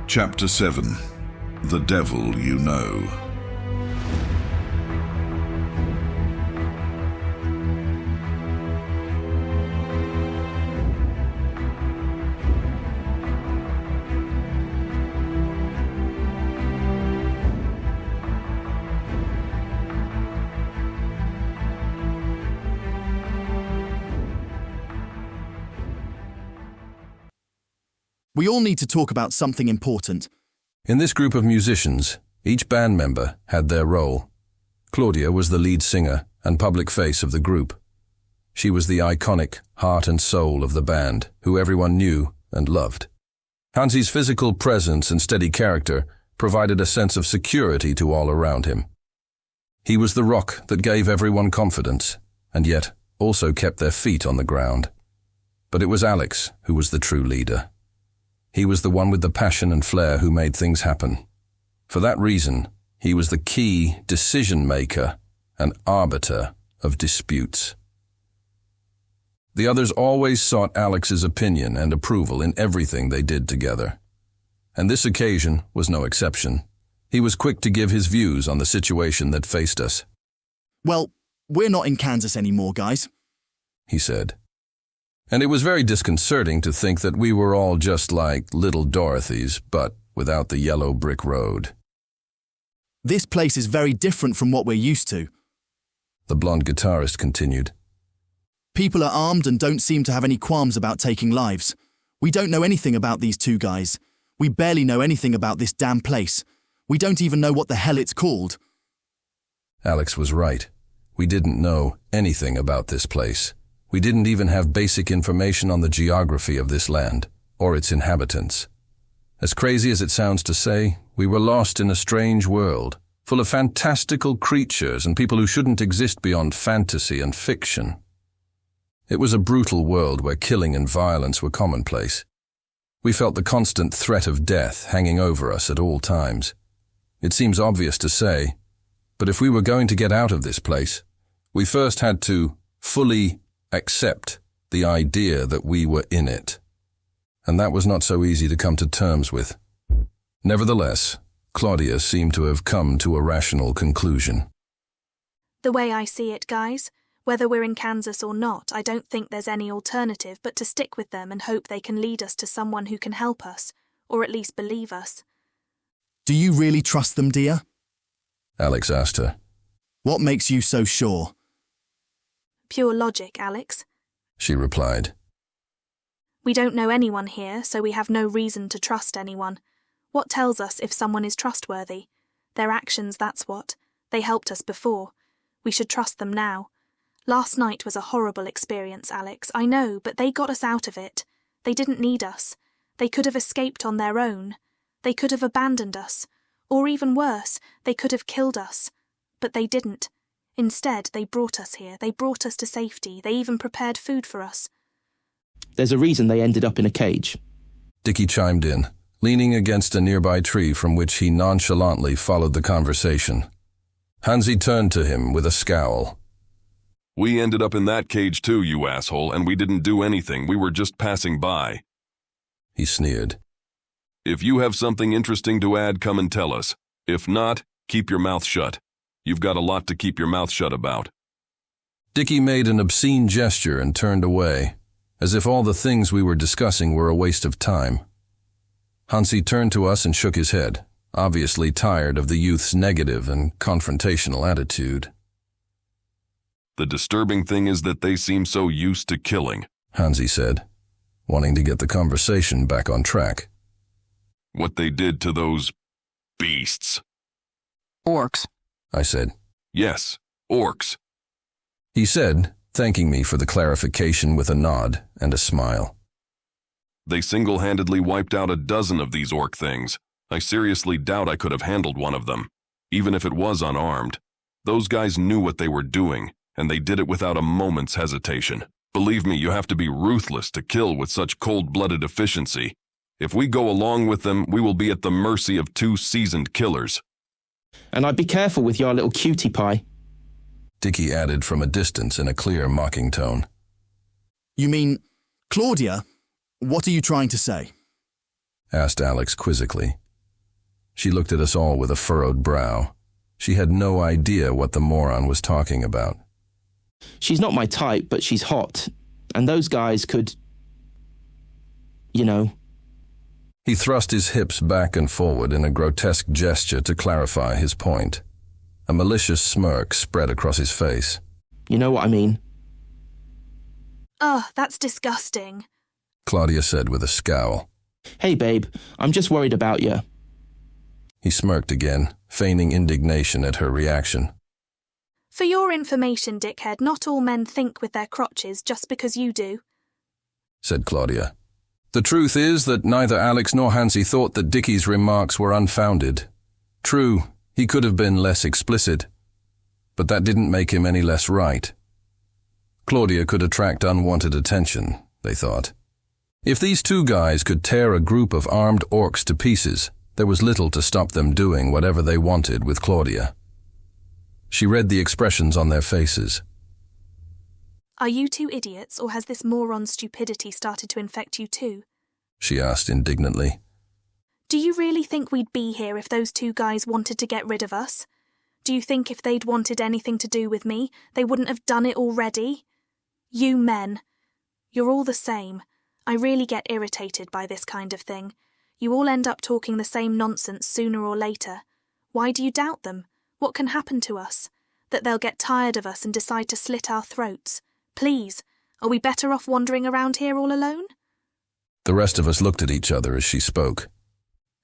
Chapter 7. The Devil You Know. We all need to talk about something important. In this group of musicians, each band member had their role. Claudia was the lead singer and public face of the group. She was the iconic heart and soul of the band, who everyone knew and loved. Hansi's physical presence and steady character provided a sense of security to all around him. He was the rock that gave everyone confidence, and yet also kept their feet on the ground. But it was Alex who was the true leader. He was the one with the passion and flair who made things happen. For that reason, he was the key decision-maker and arbiter of disputes. The others always sought Alex's opinion and approval in everything they did together. And this occasion was no exception. He was quick to give his views on the situation that faced us. Well, we're not in Kansas anymore, guys, he said. And it was very disconcerting to think that we were all just like little Dorothys, but without the yellow brick road. This place is very different from what we're used to, the blonde guitarist continued. People are armed and don't seem to have any qualms about taking lives. We don't know anything about these two guys. We barely know anything about this damn place. We don't even know what the hell it's called. Alex was right. We didn't know anything about this place. We didn't even have basic information on the geography of this land, or its inhabitants. As crazy as it sounds to say, we were lost in a strange world, full of fantastical creatures and people who shouldn't exist beyond fantasy and fiction. It was a brutal world where killing and violence were commonplace. We felt the constant threat of death hanging over us at all times. It seems obvious to say, but if we were going to get out of this place, we first had to fully accept the idea that we were in it. And that was not so easy to come to terms with. Nevertheless, Claudia seemed to have come to a rational conclusion. The way I see it, guys, whether we're in Kansas or not, I don't think there's any alternative but to stick with them and hope they can lead us to someone who can help us, or at least believe us. Do you really trust them, dear? Alex asked her. What makes you so sure? Pure logic, Alex, she replied. We don't know anyone here, so we have no reason to trust anyone. What tells us if someone is trustworthy? Their actions, that's what. They helped us before. We should trust them now. Last night was a horrible experience, Alex, I know, but they got us out of it. They didn't need us. They could have escaped on their own. They could have abandoned us. Or even worse, they could have killed us. But they didn't. Instead, they brought us here. They brought us to safety. They even prepared food for us. There's a reason they ended up in a cage. Dickie chimed in, leaning against a nearby tree from which he nonchalantly followed the conversation. Hansi turned to him with a scowl. We ended up in that cage too, you asshole, and we didn't do anything. We were just passing by. He sneered. If you have something interesting to add, come and tell us. If not, keep your mouth shut. You've got a lot to keep your mouth shut about. Dickie made an obscene gesture and turned away, as if all the things we were discussing were a waste of time. Hansi turned to us and shook his head, obviously tired of the youth's negative and confrontational attitude. The disturbing thing is that they seem so used to killing, Hansi said, wanting to get the conversation back on track. What they did to those beasts. Orcs, I said. Yes, orcs. He said, thanking me for the clarification with a nod and a smile. They single-handedly wiped out a dozen of these orc things. I seriously doubt I could have handled one of them, even if it was unarmed. Those guys knew what they were doing, and they did it without a moment's hesitation. Believe me, you have to be ruthless to kill with such cold-blooded efficiency. If we go along with them, we will be at the mercy of two seasoned killers. And I'd be careful with your little cutie pie, Dickie added from a distance in a clear, mocking tone. You mean, Claudia? What are you trying to say? asked Alex quizzically. She looked at us all with a furrowed brow. She had no idea what the moron was talking about. She's not my type, but she's hot. And those guys could... you know. He thrust his hips back and forward in a grotesque gesture to clarify his point. A malicious smirk spread across his face. You know what I mean? Ugh, that's disgusting, Claudia said with a scowl. Hey, babe, I'm just worried about you. He smirked again, feigning indignation at her reaction. For your information, dickhead, not all men think with their crotches just because you do, said Claudia. The truth is that neither Alex nor Hansi thought that Dickie's remarks were unfounded. True, he could have been less explicit, but that didn't make him any less right. Claudia could attract unwanted attention, they thought. If these two guys could tear a group of armed orcs to pieces, there was little to stop them doing whatever they wanted with Claudia. She read the expressions on their faces. Are you two idiots, or has this moron's stupidity started to infect you too? She asked indignantly. Do you really think we'd be here if those two guys wanted to get rid of us? Do you think if they'd wanted anything to do with me, they wouldn't have done it already? You men. You're all the same. I really get irritated by this kind of thing. You all end up talking the same nonsense sooner or later. Why do you doubt them? What can happen to us? That they'll get tired of us and decide to slit our throats? Please, are we better off wandering around here all alone? The rest of us looked at each other as she spoke.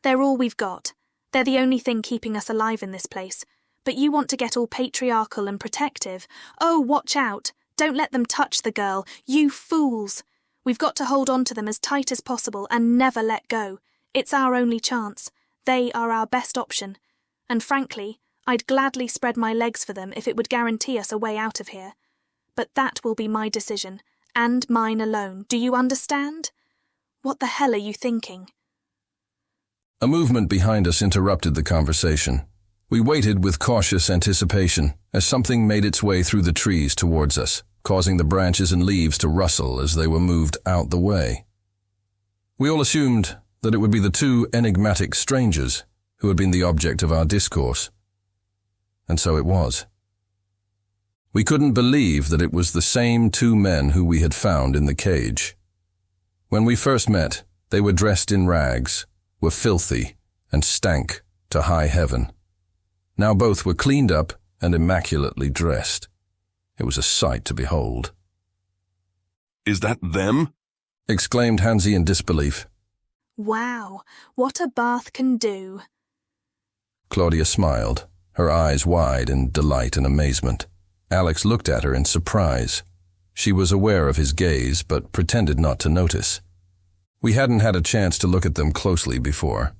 They're all we've got. They're the only thing keeping us alive in this place. But you want to get all patriarchal and protective. Oh, watch out. Don't let them touch the girl. You fools. We've got to hold on to them as tight as possible and never let go. It's our only chance. They are our best option. And frankly, I'd gladly spread my legs for them if it would guarantee us a way out of here. But that will be my decision, and mine alone. Do you understand? What the hell are you thinking? A movement behind us interrupted the conversation. We waited with cautious anticipation as something made its way through the trees towards us, causing the branches and leaves to rustle as they were moved out the way. We all assumed that it would be the two enigmatic strangers who had been the object of our discourse. And so it was. We couldn't believe that it was the same two men who we had found in the cage. When we first met, they were dressed in rags, were filthy, and stank to high heaven. Now both were cleaned up and immaculately dressed. It was a sight to behold. Is that them? Exclaimed Hansi in disbelief. Wow, what a bath can do. Claudia smiled, her eyes wide in delight and amazement. Alex looked at her in surprise. She was aware of his gaze, but pretended not to notice. We hadn't had a chance to look at them closely before.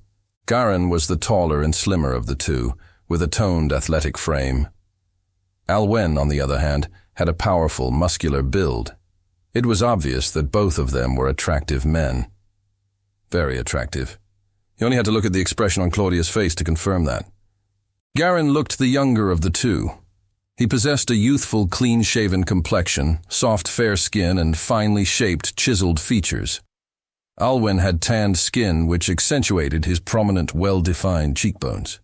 Garin was the taller and slimmer of the two, with a toned athletic frame. Alwen, on the other hand, had a powerful, muscular build. It was obvious that both of them were attractive men. Very attractive. You only had to look at the expression on Claudia's face to confirm that. Garin looked the younger of the two. He possessed a youthful, clean-shaven complexion, soft, fair skin, and finely shaped, chiseled features. Alwen had tanned skin which accentuated his prominent, well-defined cheekbones.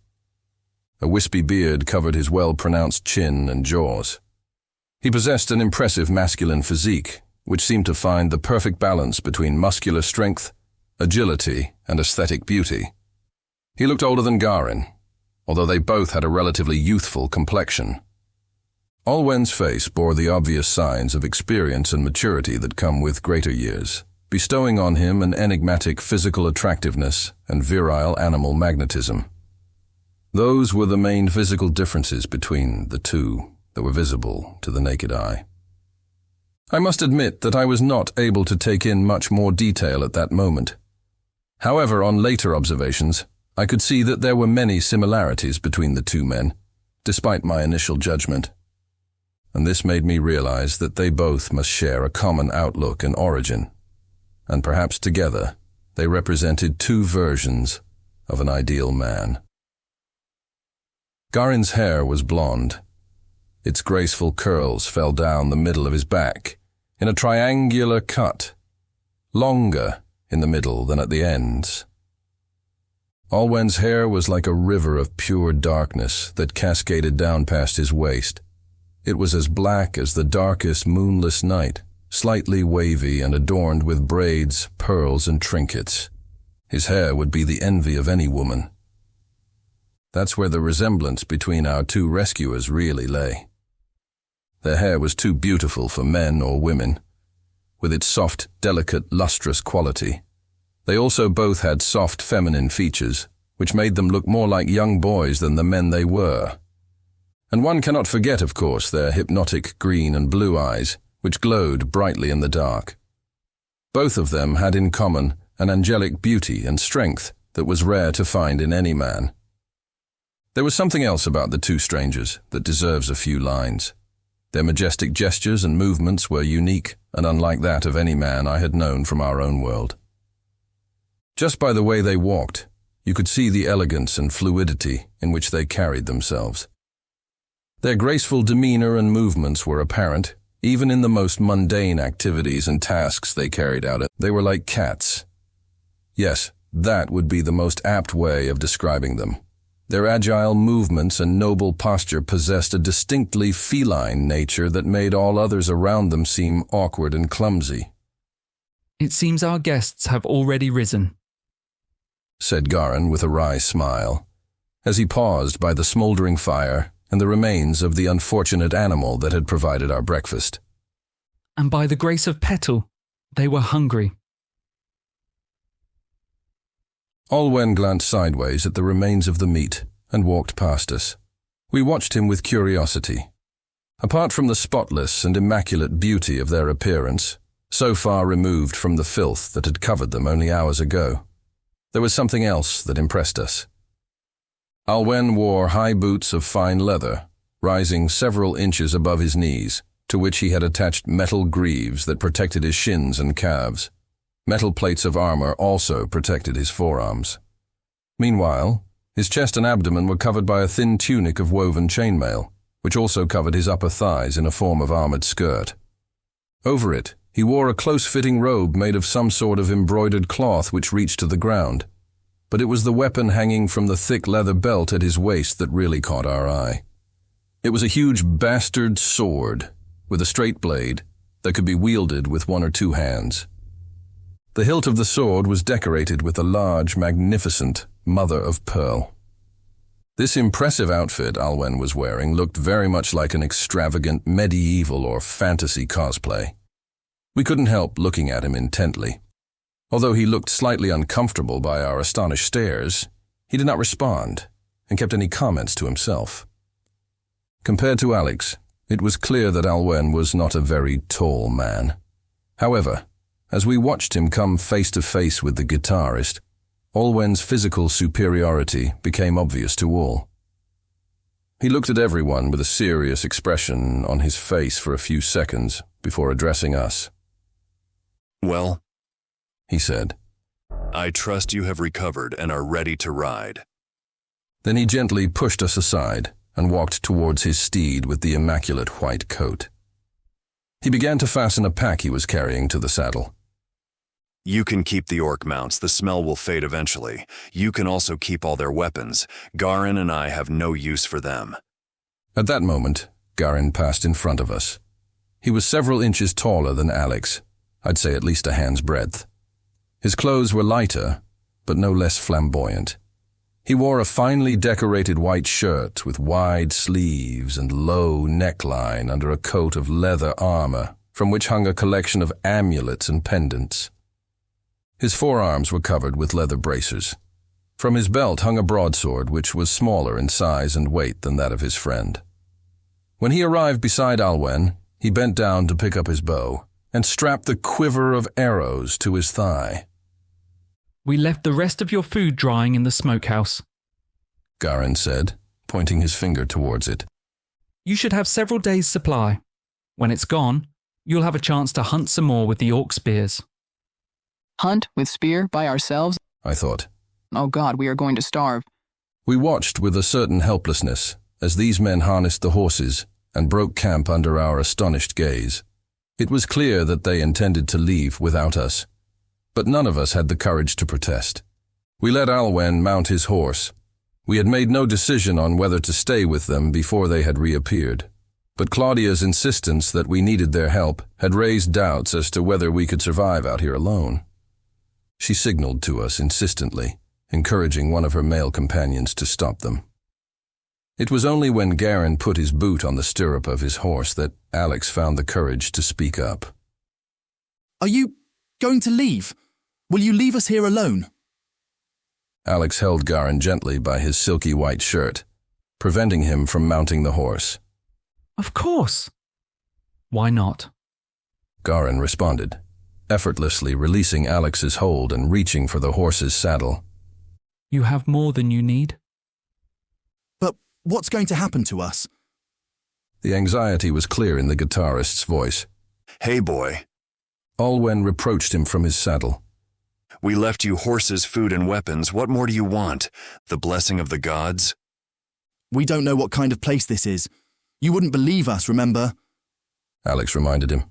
A wispy beard covered his well-pronounced chin and jaws. He possessed an impressive masculine physique, which seemed to find the perfect balance between muscular strength, agility, and aesthetic beauty. He looked older than Garin, although they both had a relatively youthful complexion. Alwen's face bore the obvious signs of experience and maturity that come with greater years, bestowing on him an enigmatic physical attractiveness and virile animal magnetism. Those were the main physical differences between the two that were visible to the naked eye. I must admit that I was not able to take in much more detail at that moment. However, on later observations, I could see that there were many similarities between the two men, despite my initial judgment. And this made me realize that they both must share a common outlook and origin, and perhaps together they represented two versions of an ideal man. Garin's hair was blonde. Its graceful curls fell down the middle of his back in a triangular cut, longer in the middle than at the ends, Alwen's hair was like a river of pure darkness that cascaded down past his waist. It was as black as the darkest moonless night, slightly wavy and adorned with braids, pearls, and trinkets. His hair would be the envy of any woman. That's where the resemblance between our two rescuers really lay. Their hair was too beautiful for men or women, with its soft, delicate, lustrous quality. They also both had soft, feminine features, which made them look more like young boys than the men they were. And one cannot forget, of course, their hypnotic green and blue eyes, which glowed brightly in the dark. Both of them had in common an angelic beauty and strength that was rare to find in any man. There was something else about the two strangers that deserves a few lines. Their majestic gestures and movements were unique and unlike that of any man I had known from our own world. Just by the way they walked, you could see the elegance and fluidity in which they carried themselves. Their graceful demeanor and movements were apparent, even in the most mundane activities and tasks they carried out. They were like cats. Yes, that would be the most apt way of describing them. Their agile movements and noble posture possessed a distinctly feline nature that made all others around them seem awkward and clumsy. "It seems our guests have already risen," said Garin with a wry smile, as he paused by the smoldering fire and the remains of the unfortunate animal that had provided our breakfast. "And by the grace of Petal, they were hungry." Alwen glanced sideways at the remains of the meat and walked past us. We watched him with curiosity. Apart from the spotless and immaculate beauty of their appearance, so far removed from the filth that had covered them only hours ago, there was something else that impressed us. Alwen wore high boots of fine leather, rising several inches above his knees, to which he had attached metal greaves that protected his shins and calves. Metal plates of armor also protected his forearms. Meanwhile, his chest and abdomen were covered by a thin tunic of woven chainmail, which also covered his upper thighs in a form of armored skirt. Over it, he wore a close-fitting robe made of some sort of embroidered cloth which reached to the ground. But it was the weapon hanging from the thick leather belt at his waist that really caught our eye. It was a huge bastard sword, with a straight blade, that could be wielded with one or two hands. The hilt of the sword was decorated with a large, magnificent mother of pearl. This impressive outfit Alwen was wearing looked very much like an extravagant medieval or fantasy cosplay. We couldn't help looking at him intently. Although he looked slightly uncomfortable by our astonished stares, he did not respond and kept any comments to himself. Compared to Alex, it was clear that Alwen was not a very tall man. However, as we watched him come face to face with the guitarist, Alwen's physical superiority became obvious to all. He looked at everyone with a serious expression on his face for a few seconds before addressing us. "Well," he said. "I trust you have recovered and are ready to ride." Then he gently pushed us aside and walked towards his steed with the immaculate white coat. He began to fasten a pack he was carrying to the saddle. "You can keep the orc mounts. The smell will fade eventually. You can also keep all their weapons. Garin and I have no use for them." At that moment, Garin passed in front of us. He was several inches taller than Alex, I'd say at least a hand's breadth. His clothes were lighter, but no less flamboyant. He wore a finely decorated white shirt with wide sleeves and low neckline under a coat of leather armor, from which hung a collection of amulets and pendants. His forearms were covered with leather bracers. From his belt hung a broadsword which was smaller in size and weight than that of his friend. When he arrived beside Alwen, he bent down to pick up his bow and strapped the quiver of arrows to his thigh. "We left the rest of your food drying in the smokehouse," Garin said, pointing his finger towards it. "You should have several days' supply. When it's gone, you'll have a chance to hunt some more with the orc spears." "Hunt with spear by ourselves? I thought. Oh God, we are going to starve." We watched with a certain helplessness as these men harnessed the horses and broke camp under our astonished gaze. It was clear that they intended to leave without us, but none of us had the courage to protest. We let Alwen mount his horse. We had made no decision on whether to stay with them before they had reappeared. But Claudia's insistence that we needed their help had raised doubts as to whether we could survive out here alone. She signaled to us insistently, encouraging one of her male companions to stop them. It was only when Garin put his boot on the stirrup of his horse that Alex found the courage to speak up. Are you going to leave? Will you leave us here alone? Alex held Garin gently by his silky white shirt, preventing him from mounting the horse. Of course. Why not? Garin responded, effortlessly releasing Alex's hold and reaching for the horse's saddle. You have more than you need. But what's going to happen to us? The anxiety was clear in the guitarist's voice. Hey, boy. Alwen reproached him from his saddle. We left you horses, food, and weapons. What more do you want? The blessing of the gods? We don't know what kind of place this is. You wouldn't believe us, remember? Alex reminded him.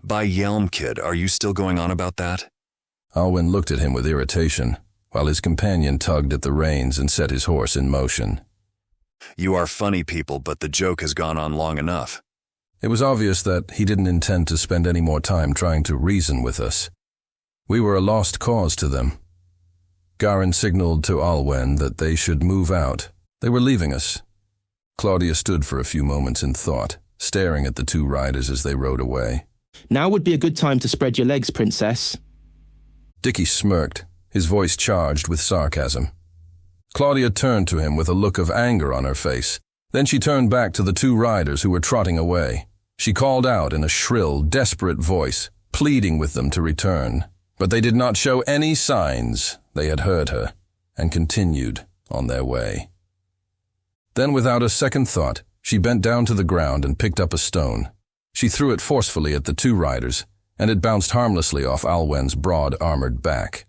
By Yelm, kid, are you still going on about that? Alwen looked at him with irritation, while his companion tugged at the reins and set his horse in motion. You are funny people, but the joke has gone on long enough. It was obvious that he didn't intend to spend any more time trying to reason with us. We were a lost cause to them. Garin signaled to Alwen that they should move out. They were leaving us. Claudia stood for a few moments in thought, staring at the two riders as they rode away. Now would be a good time to spread your legs, Princess. Dickie smirked, his voice charged with sarcasm. Claudia turned to him with a look of anger on her face. Then she turned back to the two riders who were trotting away. She called out in a shrill, desperate voice, pleading with them to return. But they did not show any signs they had heard her, and continued on their way. Then, without a second thought, she bent down to the ground and picked up a stone. She threw it forcefully at the two riders, and it bounced harmlessly off Alwen's broad, armored back.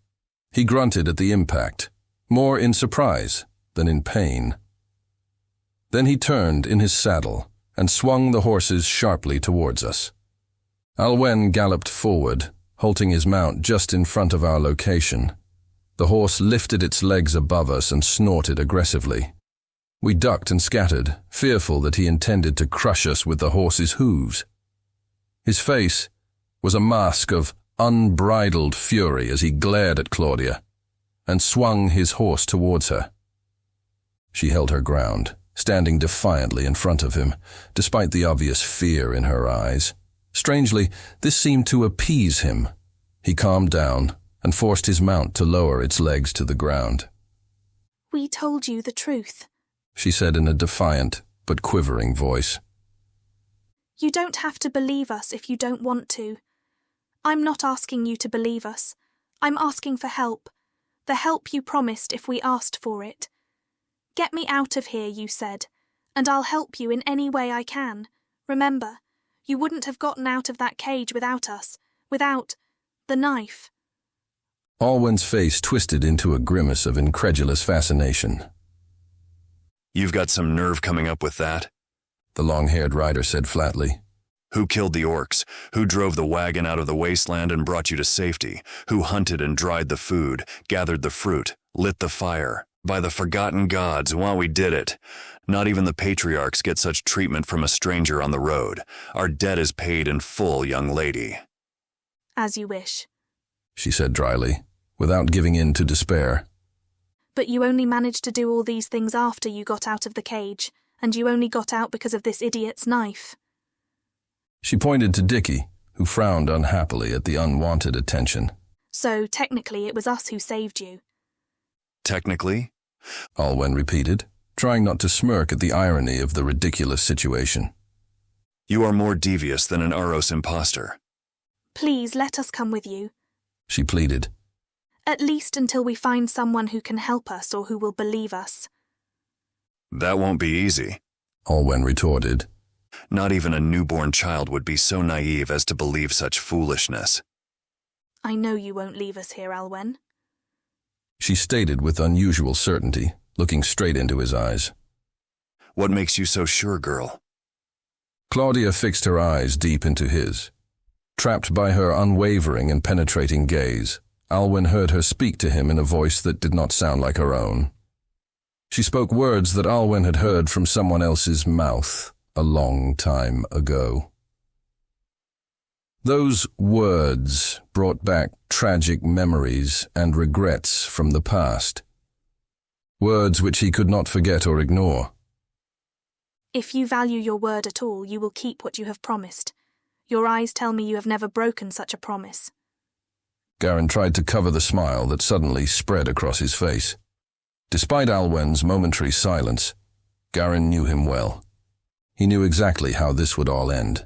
He grunted at the impact, more in surprise than in pain. Then he turned in his saddle and swung the horses sharply towards us. Alwen galloped forward, halting his mount just in front of our location. The horse lifted its legs above us and snorted aggressively. We ducked and scattered, fearful that he intended to crush us with the horse's hooves. His face was a mask of unbridled fury as he glared at Claudia and swung his horse towards her. She held her ground, standing defiantly in front of him, despite the obvious fear in her eyes. Strangely, this seemed to appease him. He calmed down and forced his mount to lower its legs to the ground. We told you the truth, she said in a defiant but quivering voice. You don't have to believe us if you don't want to. I'm not asking you to believe us. I'm asking for help. The help you promised if we asked for it. Get me out of here, you said, and I'll help you in any way I can. Remember, you wouldn't have gotten out of that cage without us, without the knife. Alwen's face twisted into a grimace of incredulous fascination. You've got some nerve coming up with that, the long-haired rider said flatly. Who killed the orcs? Who drove the wagon out of the wasteland and brought you to safety? Who hunted and dried the food, gathered the fruit, lit the fire? By the forgotten gods, while we did it. Not even the patriarchs get such treatment from a stranger on the road. Our debt is paid in full, young lady. As you wish, she said dryly, without giving in to despair. But you only managed to do all these things after you got out of the cage, and you only got out because of this idiot's knife. She pointed to Dickie, who frowned unhappily at the unwanted attention. So, technically, it was us who saved you. Technically? Alwen repeated, trying not to smirk at the irony of the ridiculous situation. You are more devious than an Aros imposter. Please let us come with you, she pleaded. At least until we find someone who can help us or who will believe us. That won't be easy, Alwen retorted. Not even a newborn child would be so naive as to believe such foolishness. I know you won't leave us here, Alwen, she stated with unusual certainty, looking straight into his eyes. What makes you so sure, girl? Claudia fixed her eyes deep into his. Trapped by her unwavering and penetrating gaze, Alwyn heard her speak to him in a voice that did not sound like her own. She spoke words that Alwyn had heard from someone else's mouth a long time ago. Those words brought back tragic memories and regrets from the past. Words which he could not forget or ignore. If you value your word at all, you will keep what you have promised. Your eyes tell me you have never broken such a promise. Garin tried to cover the smile that suddenly spread across his face. Despite Alwyn's momentary silence, Garin knew him well. He knew exactly how this would all end.